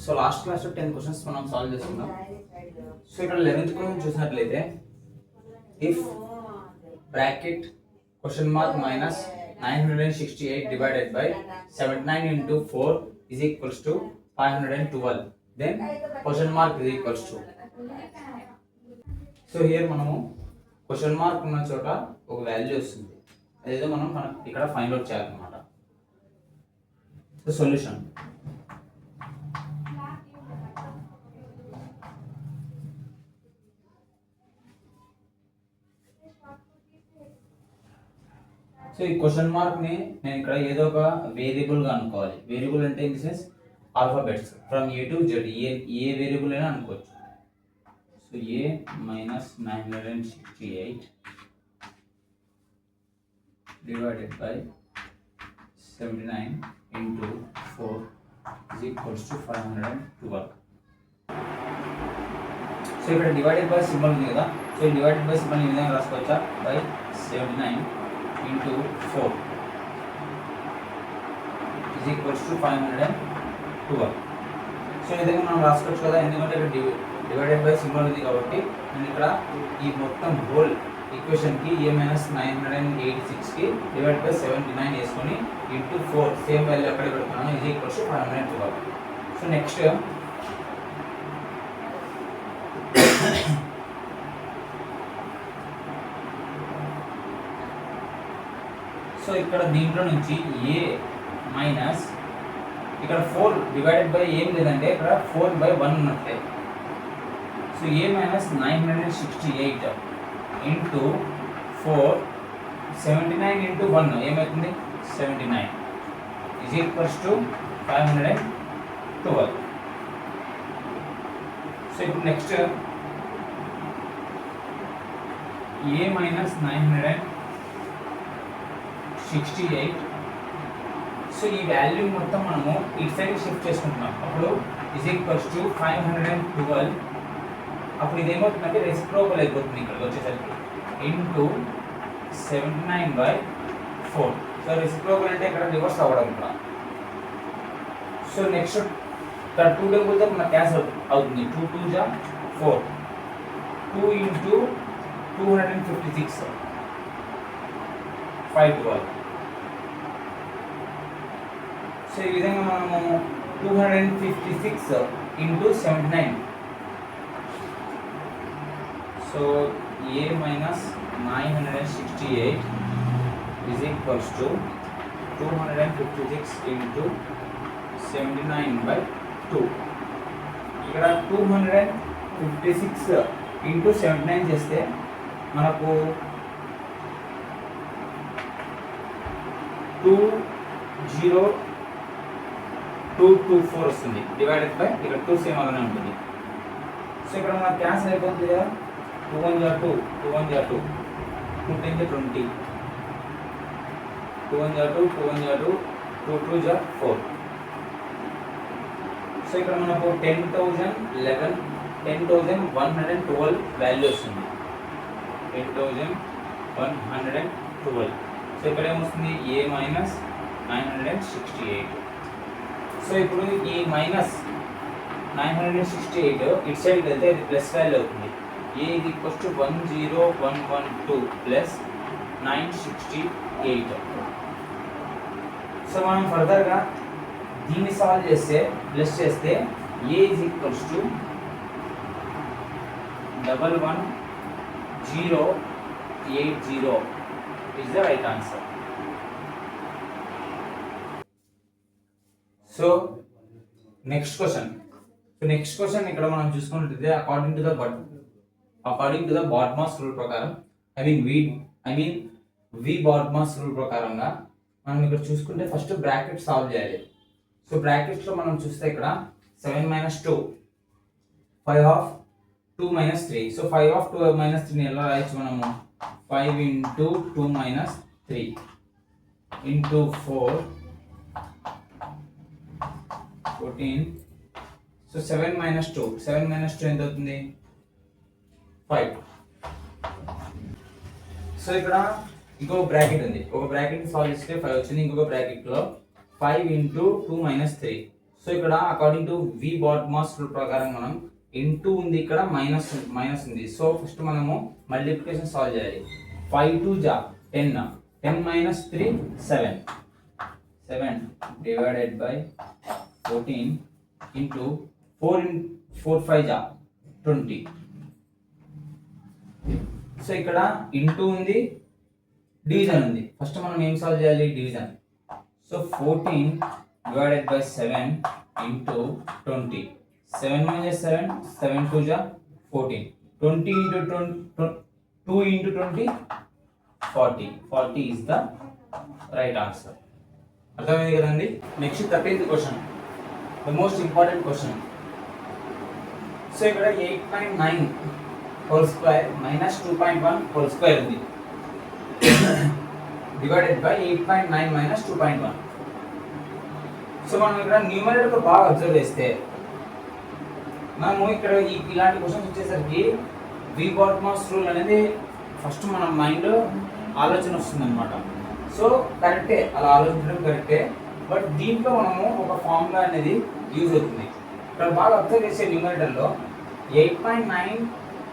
So last క్లాస్లో 10 questions మనం solve చేసుకున్నాం. సో ఇక్కడ 11th క్వశ్చన్ చూసినట్లయితే if bracket question mark minus 968 divided by 79 into 4 is equals to 512, then question mark is equals to. So here మనము question mark ఉన్న చోట ఒక value వస్తుంది, అదేదో మనం ఇక్కడ ఫైండ్ అవుట్ చేయాలన్నమాట. సో సొల్యూషన్ సో ఈ క్వశ్చన్ మార్క్ ని నేను ఇక్కడ ఏదో ఒక వేరియబుల్ గా అనుకోవాలి. వేరియబుల్ అంటే in the sense alphabets from A to Z, A variable అయినా అనుకోవచ్చు. So A minus 968 divided by 79 into 4 is equals to 512. So ఇక్కడ డివైడెడ్ బై సింబల్ ఉంది కదా, సో ఈ డివైడెడ్ బై సింబల్ ఈ విధంగా రాసుకోవచ్చా, by 79 into 4 is equals to 512. So ఈ విధంగా మనం రాసుకోవచ్చు కదా, ఎందుకంటే ఇక్కడ డివైడెడ్ బై సింబల్ ఉంది కాబట్టి. నేను ఇక్కడ ఈ మొత్తం హోల్ ఈక్వేషన్ కి a మైనస్ 986 కి డివైడ్ బై 79 వేసుకొని ఇంటూ 4 సేమ్ వాల్యూ అక్కడ పెడుతున్నాను, ఇది equals to 512. So next so ఇక్కడ దీంట్లో నుంచి a మైనస్ ఇక్కడ 4 డివైడెడ్ బై ఏం లేదంటే ఇక్కడ 4/1 ఉన్నట్లే. So a minus 968 into 4 79 into 1 ఏమవుతుంది 79 ఈజ్ ఈక్వల్స్ టు 512. సో ఇప్పుడు నెక్స్ట్ a మైనస్ 968. సో ఈ వాల్యూ మొత్తం మనము ఇటు సైడ్ షిఫ్ట్ చేసుకుంటున్నాం, అప్పుడు ఈజ్ ఈక్వల్స్ టు 512. అప్పుడు ఇది ఏమవుతుందంటే రెసిప్రోకల్ అయిపోతుంది ఇక్కడికి వచ్చేసరికి, ఇంటూ 79/4. సో రెసిప్రోకల్ అంటే ఇక్కడ రివర్స్ అవ్వడం కూడా. సో నెక్స్ట్ 2 టేబుల్ తో మన క్యాన్సిల్ అవుతుంది, 2 2 జా 4, 2 into 256 512. సో ఈ విధంగా మనము 256 into 79. So a minus 968 is equals to 256 into 79/2. ఇక్కడ 256 into 79 చేస్తే మనకు 20224 వస్తుంది, డివైడెడ్ బై ఇక్కడ 2 సేమ్ అలానే ఉంటుంది. సో ఇక్కడ మనకు క్యాన్సిల్ అయిపోతుంది కదా, 2 1 జా 2, 2 1 జా 2, 2 10 జా 20, 2 1 జా 2, 2 1 జా 2, 2 2 జా 4. సో ఇక్కడ మనకు 10,112 వాల్యూ వస్తుంది, 10,112. సో ఇక్కడ ఏమొస్తుంది a మైనస్ 968. సో ఇప్పుడు ఈ మైనస్ 968 ఇటు సైడ్కి వెళ్తే ఇది ప్లస్ వాల్యూ అవుతుంది, a is equals to 10112 plus 968. So మనం ఫర్దర్గా దీన్ని సాల్వ్ చేస్తే ప్లస్ చేస్తే a is equals to 11080 is the right answer. So next question. So next question ఇక్కడ మనం చూసుకున్నట్లయితే according to the BODMAS rule ప్రకారం, వి బాడ్మాస్ రూల్ ప్రకారంగా మనం ఇక్కడ చూసుకుంటే ఫస్ట్ బ్రాకెట్ సాల్వ్ చేయాలి. సో బ్రాకెట్స్ లో మనం చూస్తే ఇక్కడ 7 - 2 5 of 2 - 3. సో 5 of 2 - 3 ని ఎలా రాయొచ్చు మనము, 5 into 2 - 3 into 4 14. సో 7 - 2 ఎంత అవుతుంది 5. సో ఇక్కడ ఇంకొక బ్రాకెట్ ఉంది, ఒక బ్రాకెట్ సాల్వ్ చేస్తే 5 వచ్చింది, ఇంకొక బ్రాకెట్ లో 5 into 2 - 3. సో ఇక్కడ according to the BODMAS rule ప్రకారం మనం ఇంటూ ఉంది, ఇక్కడ మైనస్ ఉంది. సో ఫస్ట్ మనము మల్టిప్లికేషన్ సాల్వ్ చేయాలి. 5 2 జా 10, 10 minus 3 7, 7 divided by 14 into 4 5 జా 20. సో ఇక్కడ ఇంటూ ఉంది, డివిజన్ ఉంది. ఫస్ట్ మనం ఏం సాల్వ్ చేయాలి? Division. So 14 divided by 7 into 20. 7 minus 7, 7 2 ja 14. 20 into 2 into 20, 40. 40 is the right answer. అర్థమైంది కదండి. Next 13th question, the most important question. So ఇక్కడ 8.9 whole square minus 2.1 whole square ఉంది, డివైడెడ్ బై 8.9 మైనస్ 2.1. సో మనం ఇక్కడ numerator బాగా observe చేస్తే మనము ఇక్కడ ఇలాంటి క్వశ్చన్స్ వచ్చేసరికి వి బాట్మాస్ రూల్ అనేది ఫస్ట్ మన మైండ్ ఆలోచన వస్తుంది అనమాట. సో కరెక్టే, అలా ఆలోచించడం కరెక్టే. బట్ దీంట్లో మనము ఒక ఫార్ములా అనేది యూజ్ అవుతుంది. ఇక్కడ బాగా అబ్జర్వ్ చేసే న్యూమరేటర్లో 8.9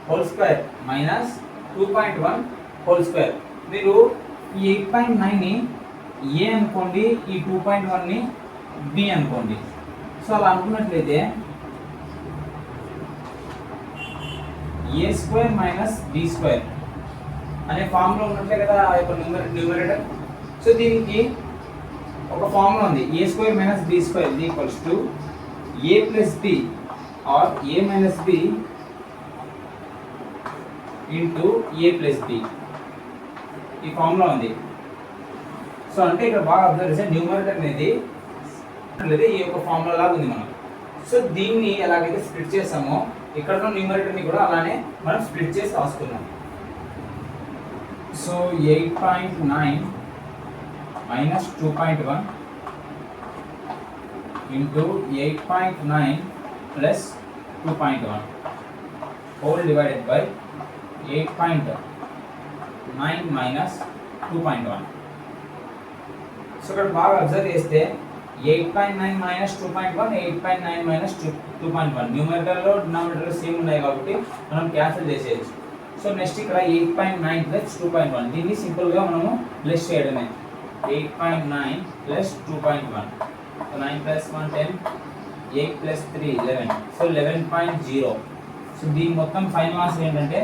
whole square minus 2.1 whole square. మీరు ఈ 8.9ని ఏ అనుకోండి, ఈ 2.1ని బి అనుకోండి. సో అలా అనుకున్నట్లయితే ఏ స్క్వేర్ మైనస్ బి స్క్వేర్ అనే ఫార్ములా ఉన్నట్లే కదా ఆ యొక్క న్యూమరేటర్. సో దీనికి ఒక ఫార్ములా ఉంది, A square minus B square equals to A plus B or A minus B into A plus B. ఈ ఫార్ములా ఉంది. సో అంటే ఇక్కడ బాగా అబ్జర్వ్ చేస్తే న్యూమరేటర్ అనేది ఈ యొక్క ఫార్ములా లాగా ఉంది మనం. సో దీన్ని ఎలాగైతే స్ప్లిట్ చేసామో ఇక్కడ న్యూమరేటర్ని కూడా అలానే మనం స్ప్లిట్ చేసి రాసుకున్నాం. So 8.9 minus 2.1 into 8.9 plus 2.1 whole divided by 8.9 minus 2.1. So ఇక్కడ బాగా అబ్జర్వ్ చేస్తే 8.9 మైనస్ 2.1, 8.9 మైనస్ 2.1 న్యూమరేటర్లో డినామినేటర్లో సేమ్ ఉన్నాయి కాబట్టి మనం క్యాన్సిల్ చేసేయచ్చు. సో నెక్స్ట్ ఇక్కడ 8.9 ప్లస్ 2.1, దీన్ని సింపుల్గా మనము ప్లస్ చేయడమే. 8.9 plus 2.1, 9 plus 1 10, 8 plus 3 11. So 11.0. So దీని మొత్తం ఫైనల్ ఆన్సర్ ఏంటంటే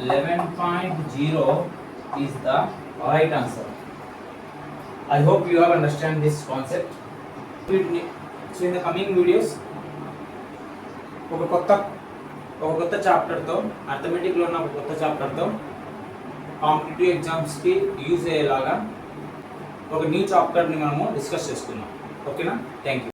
11.0 is the right answer. I hope you all understand this concept. So in the coming videos ఒక కొత్త చాప్టర్తో, అర్థమెటిక్లో ఉన్న ఒక కొత్త చాప్టర్తో కాంపిటేటివ్ ఎగ్జామ్స్కి యూజ్ అయ్యేలాగా ఒక న్యూ చాప్టర్ని మనము డిస్కస్ చేసుకున్నాం. ఓకేనా? Thank you.